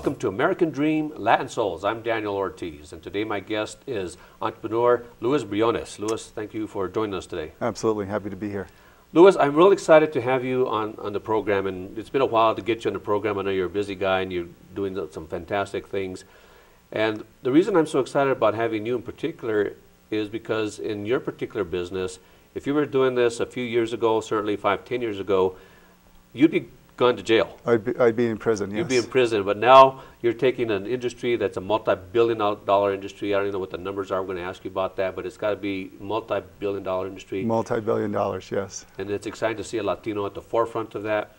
Welcome to American Dream, Latin Souls. I'm Daniel Ortiz, and today my guest is entrepreneur Luis Briones. Luis, thank you for joining us today. Absolutely, happy to be here. Luis, I'm really excited to have you on the program, and it's been a while to get you on the program. I know you're a busy guy, and you're doing some fantastic things. And the reason I'm so excited about having you in particular is because in your particular business, if you were doing this a few years ago, certainly 5-10 years ago, you'd be gone to jail. I'd be in prison, yes. You'd be in prison, but now you're taking an industry that's a multi-billion-dollar industry. I don't even know what the numbers are. We're going to ask you about that, but it's got to be multi-billion-dollar industry. Multi-billion dollars, yes. And it's exciting to see a Latino at the forefront of that.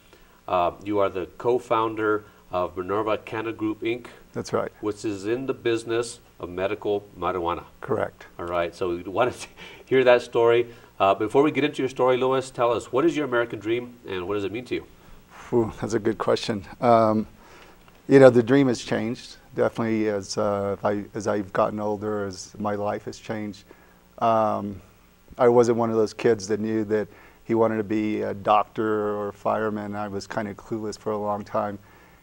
You are the co-founder of Minerva Canna Group, Inc. That's right. Which is in the business of medical marijuana. Correct. All right, so we want to hear that story. Before we get into your story, Luis, tell us, what is your American dream and what does it mean to you? Ooh, that's a good question. You know, the dream has changed, definitely, as I've gotten older, as my life has changed. I wasn't one of those kids that knew that he wanted to be a doctor or a fireman. I was kind of clueless for a long time.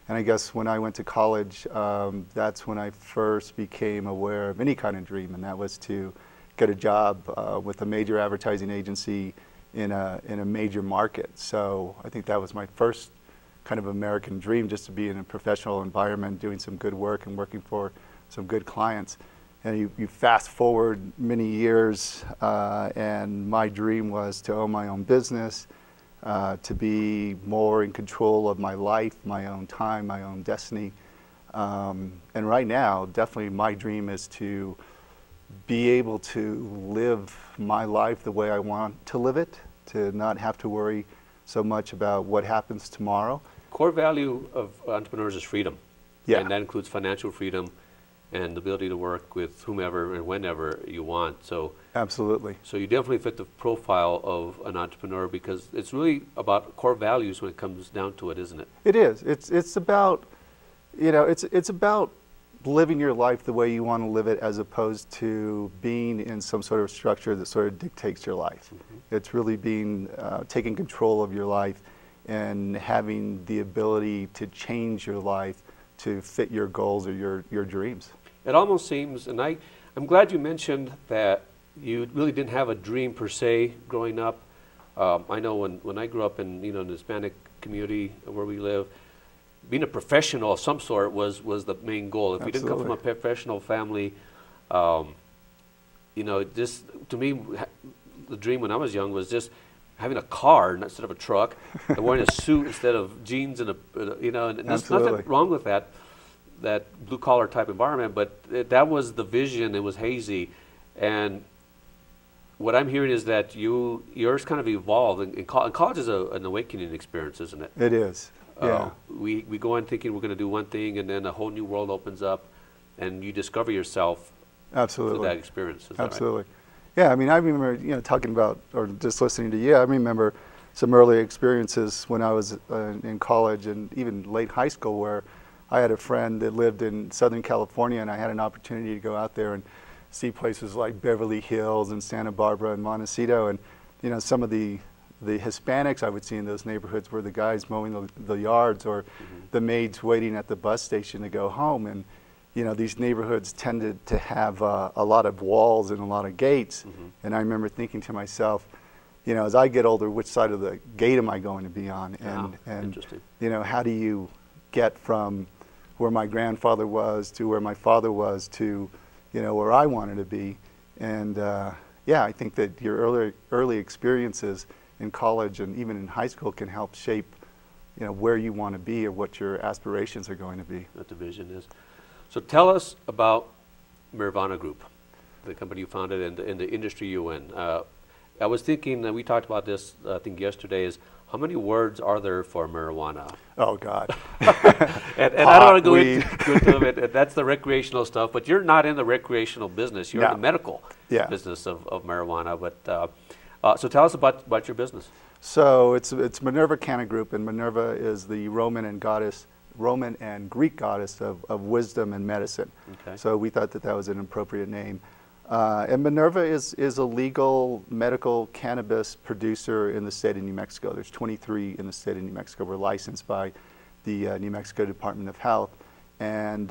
And I guess when I went to college, that's when I first became aware of any kind of dream, and that was to get a job with a major advertising agency in a major market. So I think that was my first kind of American dream, just to be in a professional environment, doing some good work and working for some good clients. And you fast forward many years, and my dream was to own my own business, to be more in control of my life, my own time, my own destiny. And right now, definitely my dream is to be able to live my life the way I want to live it, to not have to worry so much about what happens tomorrow. Core value of entrepreneurs is freedom. Yeah. And that includes financial freedom and the ability to work with whomever and whenever you want. So absolutely. So you definitely fit the profile of an entrepreneur, because it's really about core values when it comes down to it, isn't it? It is. It's about, you know, it's about living your life the way you want to live it, as opposed to being in some sort of structure that sort of dictates your life. Mm-hmm. It's really being, taking control of your life and having the ability to change your life to fit your goals or your dreams. It almost seems, and I'm glad you mentioned that you really didn't have a dream per se growing up. I know when I grew up in the Hispanic community where we live, being a professional of some sort was the main goal. If you didn't come from a professional family, just to me, the dream when I was young was just having a car instead of a truck, and wearing a suit instead of jeans, and and there's nothing wrong with that blue collar type environment, but that was the vision. It was hazy, and what I'm hearing is that yours kind of evolved. And college is an awakening experience, isn't it? It is. Yeah. We go in thinking we're going to do one thing, and then a whole new world opens up, and you discover yourself. Absolutely. Through that experience. Absolutely. Right? Yeah, I mean, I remember, talking about, or just listening to you, I remember some early experiences when I was in college and even late high school, where I had a friend that lived in Southern California, and I had an opportunity to go out there and see places like Beverly Hills and Santa Barbara and Montecito, and some of the Hispanics I would see in those neighborhoods were the guys mowing the yards, or the maids waiting at the bus station to go home. And these neighborhoods tended to have a lot of walls and a lot of gates. And I remember thinking to myself, as I get older, which side of the gate am I going to be on? And how do you get from where my grandfather was to where my father was to where I wanted to be? And I think that your early experiences in college and even in high school can help shape where you want to be or what your aspirations are going to be. What the vision is. So tell us about Minerva Group, the company you founded and the industry you're in. I was thinking, we talked about this I think yesterday, is how many words are there for marijuana? Oh God. and I don't want to go into it. That's the recreational stuff, but you're not in the recreational business. You're in the medical business of marijuana. But so tell us about your business. So it's Minerva Canna Group, and Minerva is the Roman and Greek goddess of wisdom and medicine. Okay. So we thought that was an appropriate name. And Minerva is a legal medical cannabis producer in the state of New Mexico. There's 23 in the state of New Mexico. We're licensed by the New Mexico Department of Health. and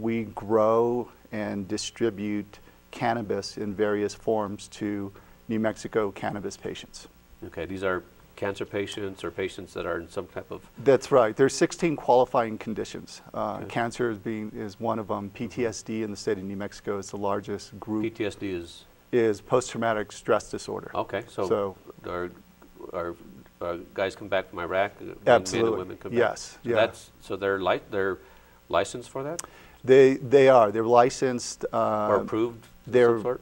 we grow and distribute cannabis in various forms to New Mexico cannabis patients. Okay, these are cancer patients or patients that are in some type of... That's right. There's 16 qualifying conditions. Cancer is one of them. PTSD in the state of New Mexico is the largest group. PTSD is post-traumatic stress disorder. Okay, so our guys come back from Iraq, absolutely. men and women come back. Yes, so that's so they're licensed for that? They are. They're licensed. Or approved?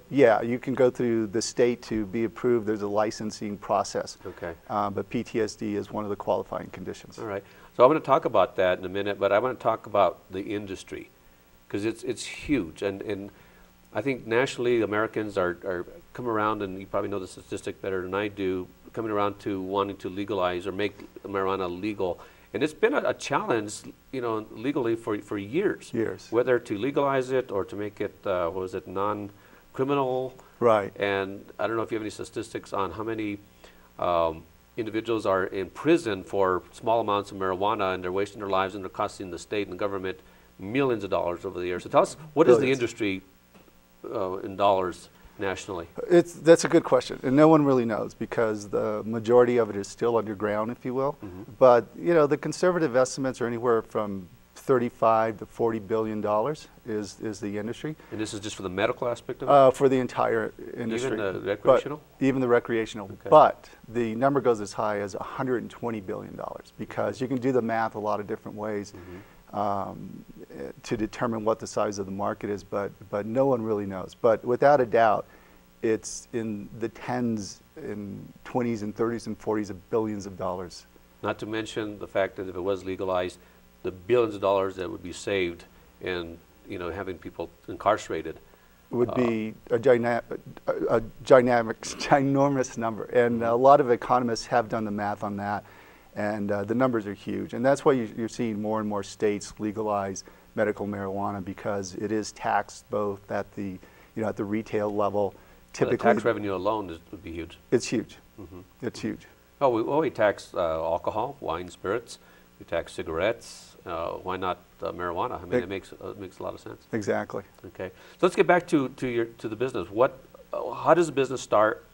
Yeah, you can go through the state to be approved. There's a licensing process. Okay. But PTSD is one of the qualifying conditions. All right. So I'm going to talk about that in a minute, but I want to talk about the industry because it's huge. And I think nationally Americans are coming around, and you probably know the statistic better than I do, coming around to wanting to legalize or make marijuana legal. And it's been a challenge, legally for years. Whether to legalize it or to make it, non-criminal. Right. And I don't know if you have any statistics on how many individuals are in prison for small amounts of marijuana, and they're wasting their lives and they're costing the state and the government millions of dollars over the years. So tell us, what is the industry in dollars nationally? That's a good question, and no one really knows because the majority of it is still underground, if you will. Mm-hmm. But the conservative estimates are anywhere from $35 to $40 billion is the industry. And this is just for the medical aspect of it? For the entire industry. Even the recreational? Even the recreational. Okay. But the number goes as high as $120 billion because you can do the math a lot of different ways. Mm-hmm. To determine what the size of the market is, but no one really knows. But without a doubt, it's in the tens and 20s and 30s and 40s of billions of dollars. Not to mention the fact that if it was legalized, the billions of dollars that would be saved in having people incarcerated would be a ginormous number. And a lot of economists have done the math on that. And the numbers are huge. And that's why you're seeing more and more states legalize medical marijuana because it is taxed both at the, at the retail level. Typically, the tax revenue alone would be huge. It's huge. Mm-hmm. It's huge. Oh, we tax alcohol, wine, spirits. We tax cigarettes. Why not marijuana? I mean, it makes a lot of sense. Exactly. Okay. So let's get back to the business. How does the business start,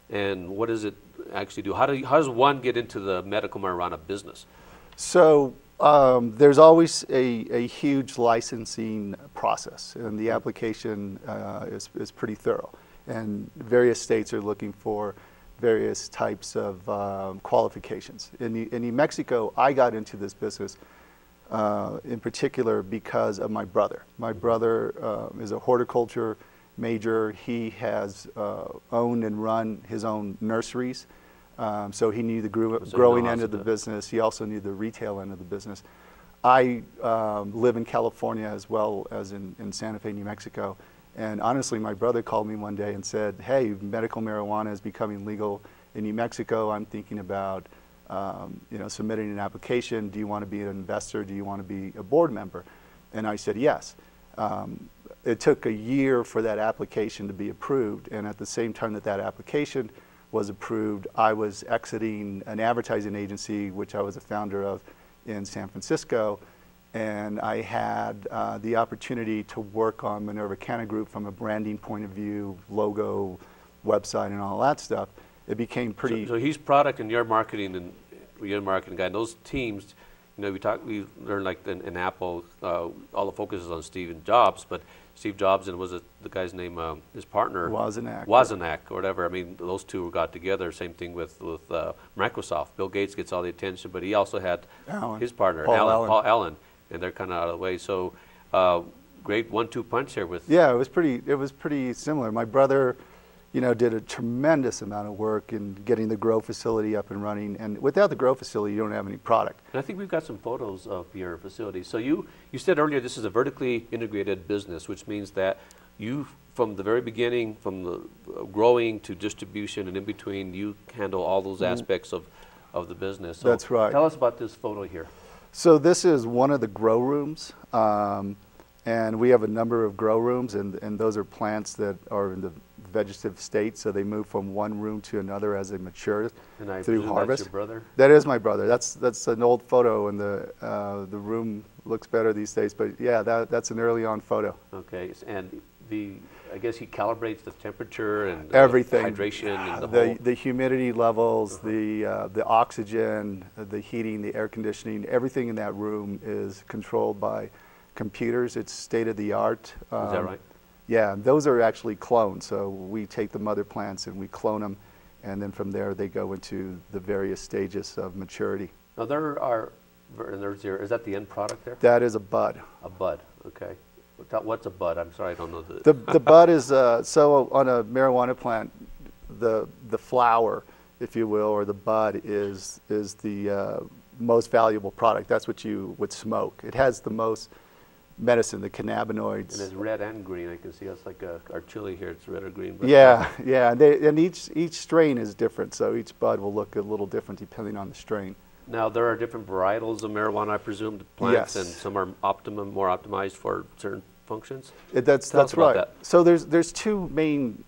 and what does it actually do? How does one get into the medical marijuana business? So there's always a huge licensing process, and the application is pretty thorough. And various states are looking for various types of qualifications. In New Mexico, I got into this business in particular because of my brother. My brother is a horticulture major. He has owned and run his own nurseries. So he knew the growing end of the business. He also knew the retail end of the business. I live in California as well as in Santa Fe, New Mexico. And honestly, my brother called me one day and said, hey, medical marijuana is becoming legal in New Mexico. I'm thinking about submitting an application. Do you want to be an investor? Do you want to be a board member? And I said yes. It took a year for that application to be approved. And at the same time that application was approved, I was exiting an advertising agency, which I was a founder of in San Francisco, and I had the opportunity to work on Minerva Canna Group from a branding point of view, logo, website, and all that stuff. It became pretty... So he's product and you're marketing, and you're a marketing guy. And those teams, we learned like in Apple, all the focus is on Steve Jobs, but Steve Jobs and was it the guy's name, his partner? Wozniak or whatever. I mean, those two got together. Same thing with Microsoft. Bill Gates gets all the attention, but he also had his partner, Paul Allen, and they're kind of out of the way. So great 1-2 punch here with... Yeah, it was pretty similar. My brother, did a tremendous amount of work in getting the grow facility up and running. And without the grow facility, you don't have any product. And I think we've got some photos of your facility. So you said earlier this is a vertically integrated business, which means that you, from the very beginning, from the growing to distribution and in between, you handle all those aspects of the business. So that's right. Tell us about this photo here. So this is one of the grow rooms. And we have a number of grow rooms, and those are plants that are in the vegetative state, so they move from one room to another as they mature through harvest. That's your brother? That is my brother. That's an old photo, and the room looks better these days. But yeah, that's an early on photo. Okay, and I guess he calibrates the temperature and everything, hydration, and the humidity levels, the oxygen, the heating, the air conditioning. Everything in that room is controlled by computers. It's state of the art. Is that right? Yeah, those are actually clones. So we take the mother plants and we clone them, and then from there they go into the various stages of maturity. Now is that the end product there? That is a bud. A bud, okay. What's a bud? I'm sorry, I don't know the bud is, so on a marijuana plant, the flower, if you will, or the bud is the most valuable product. That's what you would smoke. It has the most medicine, the cannabinoids. And it's red and green. I can see it's like our chili here. It's red or green. But yeah. And each strain is different, so each bud will look a little different depending on the strain. Now, there are different varietals of marijuana, I presume, the plants, yes. And some are more optimized for certain functions? That's right. That. So there's two main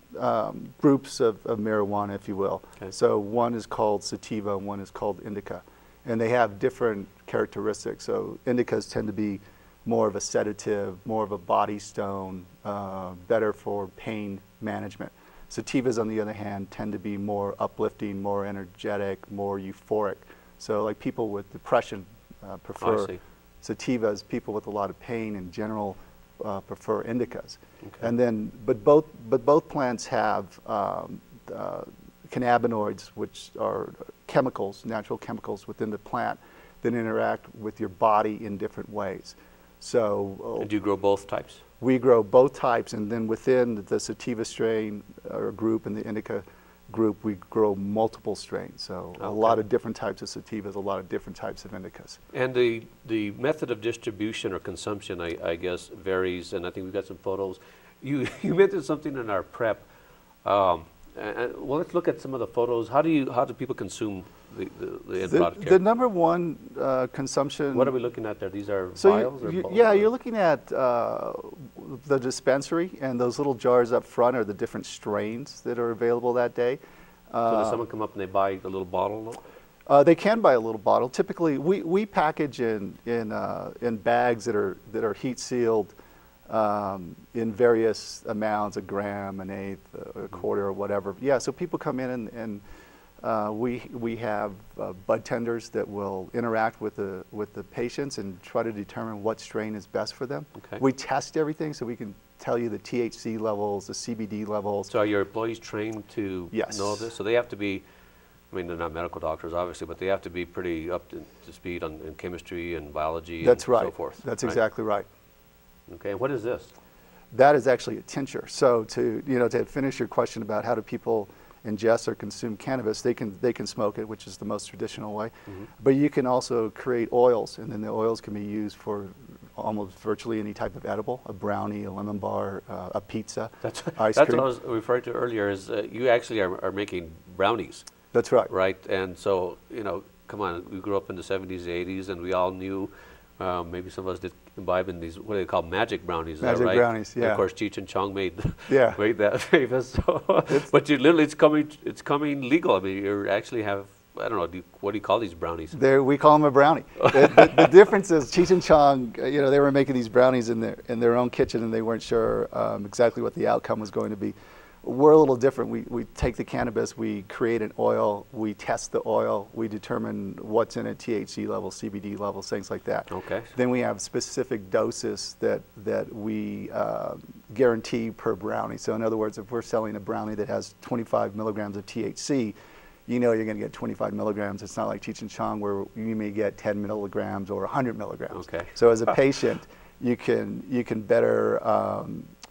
groups of marijuana, if you will. Okay. So one is called sativa, and one is called indica. And they have different characteristics. So indicas tend to be more of a sedative, more of a body stone, better for pain management. Sativas, on the other hand, tend to be more uplifting, more energetic, more euphoric. So like people with depression prefer sativas. People with a lot of pain in general prefer indicas. Okay. And then, but both plants have cannabinoids, which are chemicals, natural chemicals within the plant that interact with your body in different ways. So, and do you grow both types? We grow both types, and then within the sativa strain or group and the indica group, we grow multiple strains. So a lot of different types of sativas, a lot of different types of indicas. And the method of distribution or consumption, I guess, varies, and I think we've got some photos. You mentioned something in our prep. Well, let's look at some of the photos. How do people consume the end product here? The number one consumption. What are we looking at there? These are vials? Yeah, you're looking at the dispensary, and those little jars up front are the different strains that are available that day. So does someone come up and they buy a little bottle? They can buy a little bottle. Typically, we package in bags that are heat sealed. In various amounts, a gram, an eighth, a quarter, or whatever. Yeah, so people come in and we have bud tenders that will interact with the patients and try to determine what strain is best for them. Okay. We test everything so we can tell you the THC levels, the CBD levels. So are your employees trained to know this? So they have to be, I mean, they're not medical doctors, obviously, but they have to be pretty up to speed on chemistry and biology and so forth. That's exactly right. Okay, what is this? That is actually a tincture. So to finish your question about how do people ingest or consume cannabis, they can smoke it, which is the most traditional way. Mm-hmm. But you can also create oils, and then the oils can be used for almost virtually any type of edible, a brownie, a lemon bar, a pizza, ice cream. That's what I was referring to earlier, is you actually are making brownies. That's right. Right, and so, come on, we grew up in the 70s, 80s, and we all knew, maybe some of us did imbibe in these, what do they call, magic brownies, is that right? Magic brownies, yeah. And of course, Cheech and Chong made that famous. So, but it's coming legal. I mean, you actually have, I don't know, what do you call these brownies? We call them a brownie. the difference is Cheech and Chong, they were making these brownies in their own kitchen, and they weren't sure exactly what the outcome was going to be. We're a little different. We take the cannabis, we create an oil, we test the oil, we determine what's in it, THC levels, CBD levels, things like that. Okay. Then we have specific doses that we guarantee per brownie. So in other words, if we're selling a brownie that has 25 milligrams of THC, you're going to get 25 milligrams. It's not like Cheech and Chong where you may get 10 milligrams or 100 milligrams. Okay. So as a patient, you can better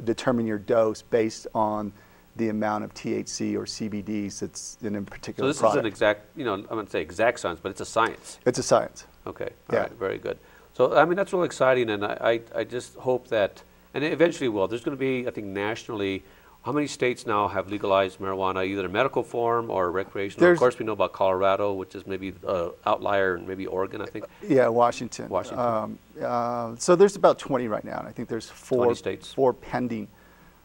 determine your dose based on the amount of THC or CBDs that's in a particular product. So this is an exact, I wouldn't say exact science, but it's a science. It's a science. Okay, all right, very good. So, I mean, that's really exciting, and I just hope that, and it eventually will, there's going to be, I think, nationally, how many states now have legalized marijuana, either in medical form or recreational? Of course, we know about Colorado, which is maybe an outlier, and maybe Oregon, I think. Yeah, Washington. So there's about 20 right now, and I think there's 20 states. 4 pending.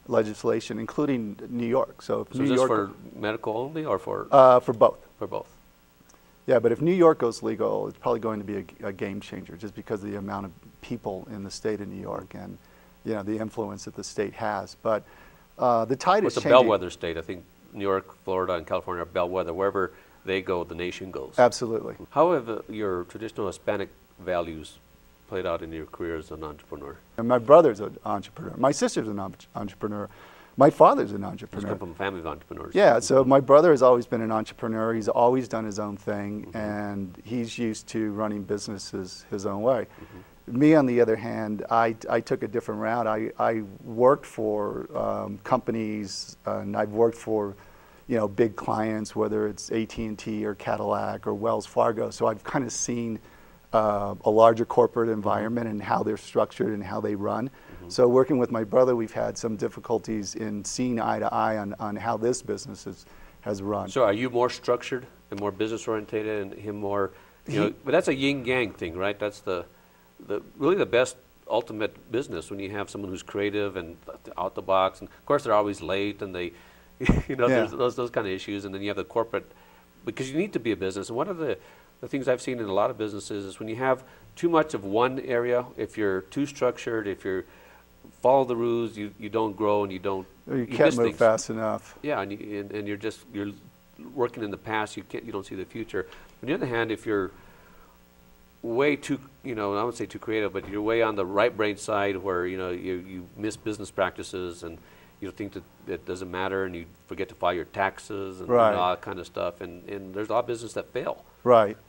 legislation, including New York. So if So New is this York for medical only or for both? For both. Yeah, but if New York goes legal, it's probably going to be a game changer, just because of the amount of people in the state of New York and the influence that the state has. But the tide is changing. It's a bellwether state. I think New York, Florida, and California are bellwether. Wherever they go, the nation goes. Absolutely. How have your traditional Hispanic values played out in your career as an entrepreneur? And my brother's an entrepreneur. My sister's an entrepreneur. My father's an entrepreneur. He's come from a family of entrepreneurs. Yeah, so my brother has always been an entrepreneur. He's always done his own thing, and he's used to running businesses his own way. Me, on the other hand, I took a different route. I worked for companies, and I've worked for big clients, whether it's AT&T or Cadillac or Wells Fargo. So I've kind of seen a larger corporate environment and how they're structured and how they run. So working with my brother, we've had some difficulties in seeing eye to eye on how this business has run. So are you more structured and more business orientated, and him more, but that's a yin yang thing, right? That's really the best ultimate business, when you have someone who's creative and out the box, and of course they're always late, and they, there's those kind of issues, and then you have the corporate, because you need to be a business. And one of the things I've seen in a lot of businesses is when you have too much of one area, if you're too structured, if you're follow the rules, you don't grow, and you can't move fast enough. Yeah, and you're working in the past. You don't see the future. On the other hand, if you're way too, I wouldn't say too creative, but you're way on the right brain side, where you miss business practices, and you think that it doesn't matter, and you forget to file your taxes and all that kind of stuff. And there's a lot of business that fail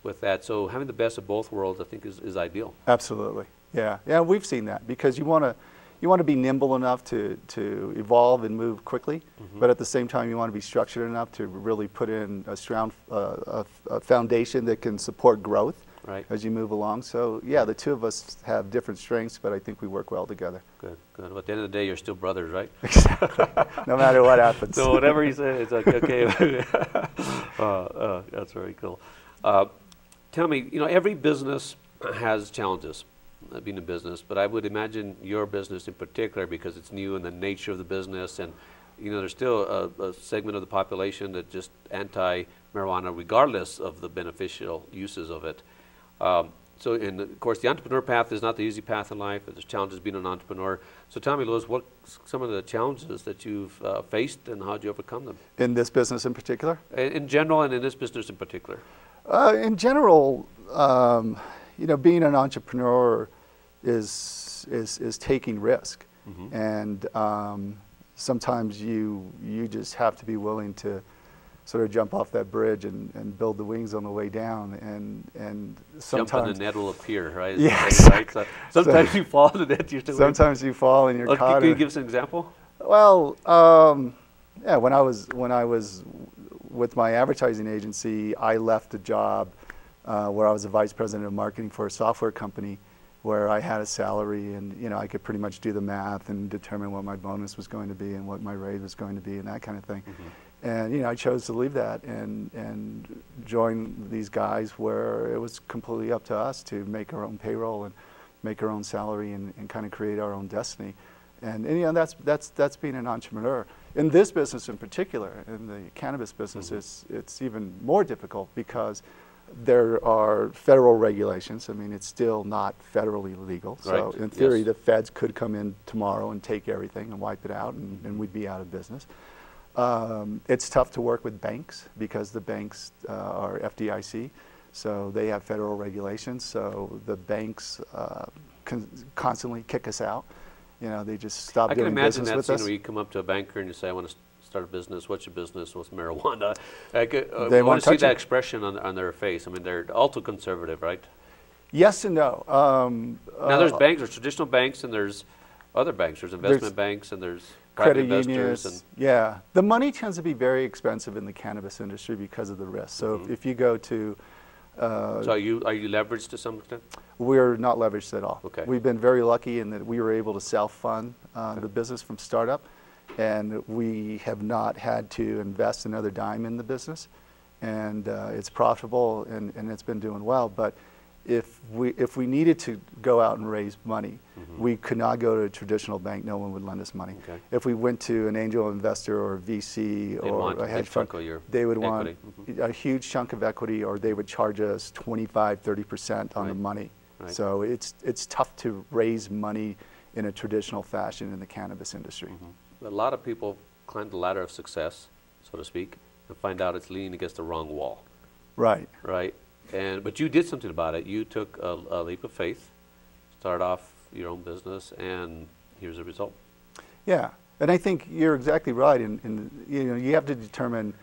with that. So having the best of both worlds, I think, is ideal. Absolutely. Yeah. Yeah, we've seen that, because you want to be nimble enough to evolve and move quickly, but at the same time you want to be structured enough to really put in a strong a foundation that can support growth as you move along. So yeah, the two of us have different strengths, but I think we work well together. Good, good. But at the end of the day, you're still brothers, right? Exactly. No matter what happens. So whatever you say, it's like, okay. That's very cool. Tell me, every business has challenges, being a business, but I would imagine your business in particular, because it's new and the nature of the business, and there's still a segment of the population that just anti-marijuana, regardless of the beneficial uses of it. So, of course, the entrepreneur path is not the easy path in life. There's challenges being an entrepreneur. So tell me, Louis, what some of the challenges that you've faced, and how did you overcome them? In this business in particular? In general, and in this business in particular. In general, being an entrepreneur is taking risk, and sometimes you just have to be willing to sort of jump off that bridge and build the wings on the way down, and sometimes jump and the net will appear, right? Yes. Right? So sometimes you fall in the net. Sometimes you fall and you're caught. Can you give us an example? Well, yeah. When I was with my advertising agency, I left a job where I was a vice president of marketing for a software company, where I had a salary, and I could pretty much do the math and determine what my bonus was going to be and what my raise was going to be and that kind of thing. And I chose to leave that and join these guys, where it was completely up to us to make our own payroll and make our own salary and kind of create our own destiny. And that's being an entrepreneur. In this business in particular, in the cannabis business, it's even more difficult, because there are federal regulations. I mean, it's still not federally legal. So in theory, the feds could come in tomorrow and take everything and wipe it out, and we'd be out of business. It's tough to work with banks, because the banks are FDIC, so they have federal regulations. So the banks constantly kick us out. They just stop doing business with us. I can imagine that scene where you come up to a banker and you say, "I want to start a business. What's your business? What's marijuana?" I want to see that expression on their face. I mean, they're ultra conservative, right? Yes and no. Now there's banks, there's traditional banks, and there's other banks. There's investment banks, and there's credit unions. Yeah, the money tends to be very expensive in the cannabis industry because of the risk. So if you go to so are you leveraged to some extent? We're not leveraged at all. Okay. We've been very lucky in that we were able to self-fund the business from startup, and we have not had to invest another dime in the business, and it's profitable, and it's been doing well. But if we needed to go out and raise money, we could not go to a traditional bank. No one would lend us money. Okay. If we went to an angel investor or a VC or a hedge fund, they would want a huge chunk of equity, or they would charge us 25, 30% on the money. Right. So it's tough to raise money in a traditional fashion in the cannabis industry. A lot of people climb the ladder of success, so to speak, and find out it's leaning against the wrong wall. Right. Right. But you did something about it. You took a leap of faith, started off your own business, and here's the result. Yeah, and I think you're exactly right. And you have to determine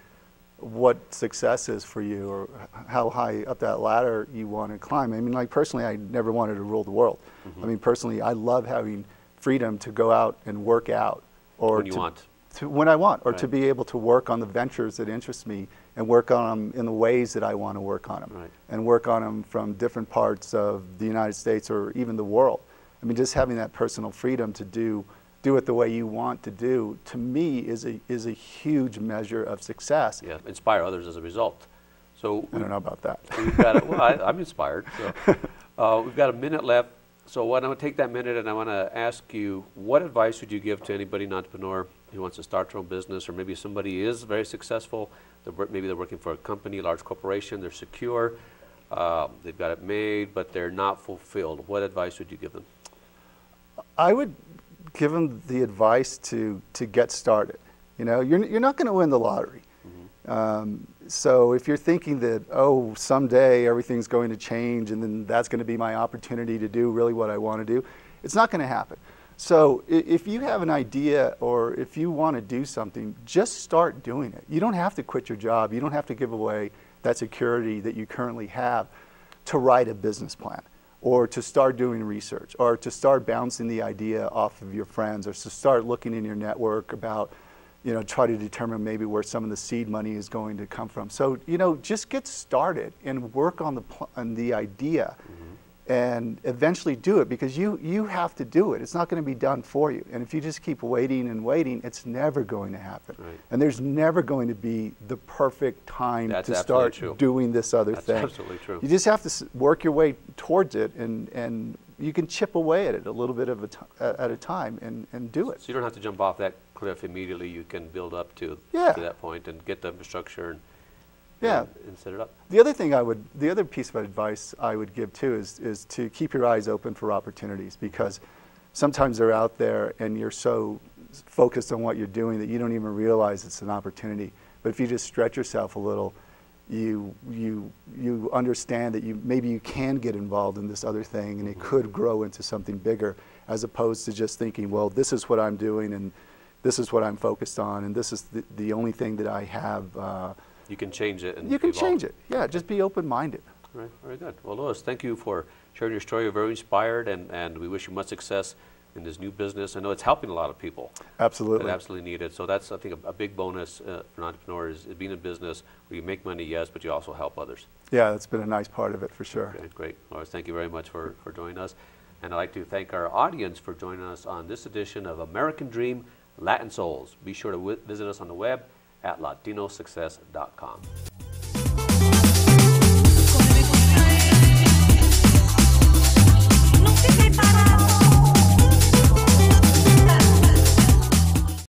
what success is for you, or how high up that ladder you want to climb. I mean, like personally, I never wanted to rule the world. I mean, personally, I love having freedom to go out and work out, or when I want, or to be able to work on the ventures that interest me and work on them in the ways that I want to work on them, and work on them from different parts of the United States or even the world. I mean, just having that personal freedom to do it the way you want to do, to me, is a huge measure of success. Yeah, inspire others as a result. So I don't know about that. We've got I'm inspired. So, we've got a minute left. So I'm going to take that minute, and I want to ask you, what advice would you give to anybody, an entrepreneur who wants to start their own business, or maybe somebody is very successful, maybe they're working for a company, large corporation, they're secure, they've got it made, but they're not fulfilled. What advice would you give them? I would give them the advice to get started. You know, you're not going to win the lottery. So if you're thinking that, oh, someday everything's going to change and then that's going to be my opportunity to do really what I want to do, it's not going to happen. So if you have an idea, or if you want to do something, just start doing it. You don't have to quit your job. You don't have to give away that security that you currently have to write a business plan, or to start doing research, or to start bouncing the idea off of your friends, or to start looking in your network about, try to determine maybe where some of the seed money is going to come from. So, just get started and work on the idea, and eventually do it, because you have to do it. It's not going to be done for you. And if you just keep waiting and waiting, it's never going to happen. Right. And there's never going to be the perfect time to start doing this other thing. That's absolutely true. You just have to work your way towards it, and you can chip away at it a little bit at a time and do it. So you don't have to jump off that cliff immediately. You can build up to that point and get the infrastructure and set it up. The other piece of advice I would give too is to keep your eyes open for opportunities, because sometimes they're out there and you're so focused on what you're doing that you don't even realize it's an opportunity. But if you just stretch yourself a little, you understand that maybe you can get involved in this other thing, and it could grow into something bigger, as opposed to just thinking, well, this is what I'm doing and this is what I'm focused on, and this is the only thing that I have. You can change it. And you can change it. Yeah, just be open-minded. Right, very good. Well, Louis, thank you for sharing your story. You're very inspired, and we wish you much success in this new business. I know it's helping a lot of people. Absolutely. That absolutely need it. So that's, I think, a big bonus for an entrepreneur is being in business where you make money, yes, but you also help others. Yeah, that's been a nice part of it for sure. Okay, great. Louis, thank you very much for joining us. And I'd like to thank our audience for joining us on this edition of American Dream Latin Souls. Be sure to visit us on the web at latinosuccess.com.